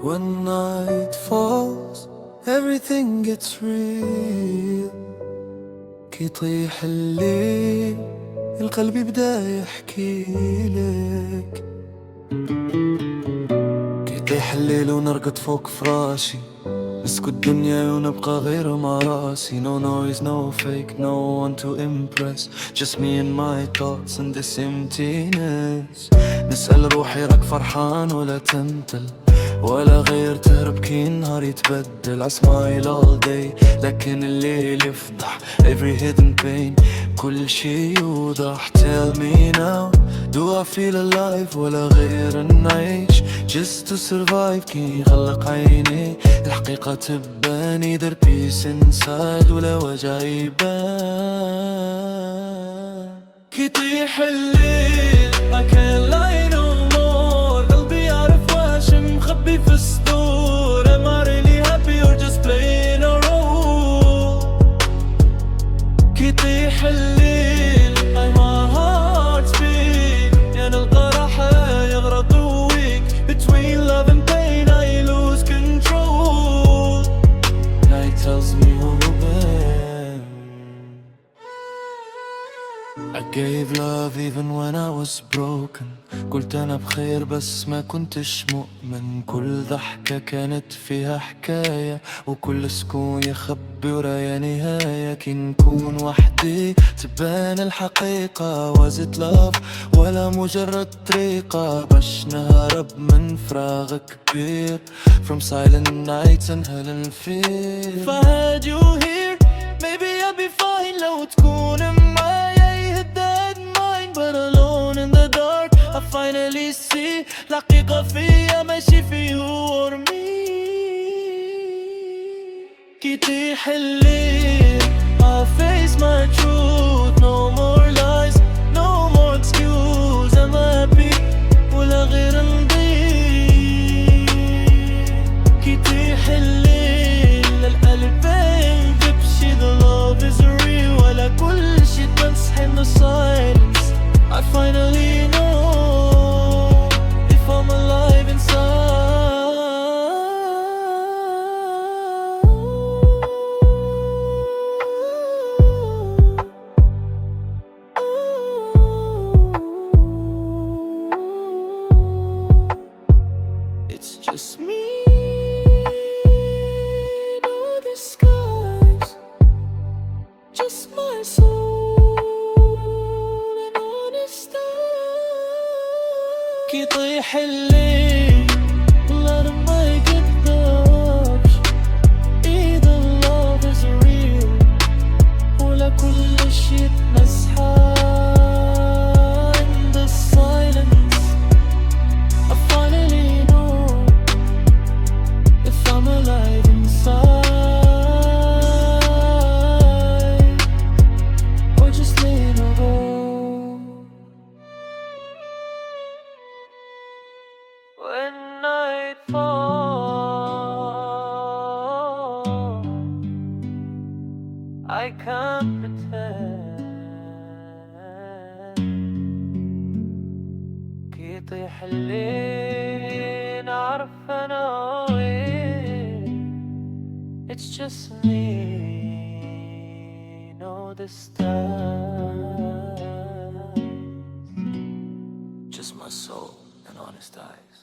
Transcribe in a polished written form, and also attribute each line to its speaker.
Speaker 1: When night falls, everything gets real. كي يطيح الليل القلب يبدا يحكي لك. كي يطيح الليل ونرقد فوق فراشي، نسكت الدنيا ونبقى غير مع راسي. No noise, no fake, no one to impress, just me and my thoughts and this emptiness. نسأل روحي راك فرحان ولا تمثل، ولا غير تهرب كي نهار يتبدل. I smile all day لكن الليل يفضح every hidden pain، كل شي يوضح. Tell me now, do I feel alive ولا غير نعيش just to survive؟ كي يغلق عيني الحقيقة تبان، either peace inside ولا وجع يبان. كي يطيح الليل I can't lie no more، قلبي يعرف واش مخبي في الصدور. Am I really happy or just playing a role؟ كي يطيح الليل my heart speak، يا نلقى راحة يغرق weak between love and pain I lose control. Night tells me who been. I gave love even when I was broken، قلت أنا بخير بس ما كنتش مؤمن. كل ضحكة كانت فيها حكاية، وكل سكون يخبي ورايا نهاية. كي نكون وحدي تبان الحقيقة، was it love ولا مجرد طريقة باش نهرب من فراغ كبير؟ From silent nights and hidden fear. If I had you here maybe I'd be fine لو تكون معايا. But alone in the dark I finally see الحقيقة فيا ماشي في you or me. كي يطيح الليل I face my truth، no more lies, no more excuse. I'm happy ولا غير نضيع. كي يطيح الليل القلب يبكي the love is real، ولا كل شي تمسح in the silence. I finally know if I'm alive inside. It's just me, no disguise, just my soul. كي يطيح الليل let him make it touch، either love is real ولا كل شي تمسحه in the silence. I finally know if I'm alive inside or just laying alone. When night falls I can't pretend. كي يطيح الليل أعرف أنا وين. It's just me, no distance, just my soul and honest eyes.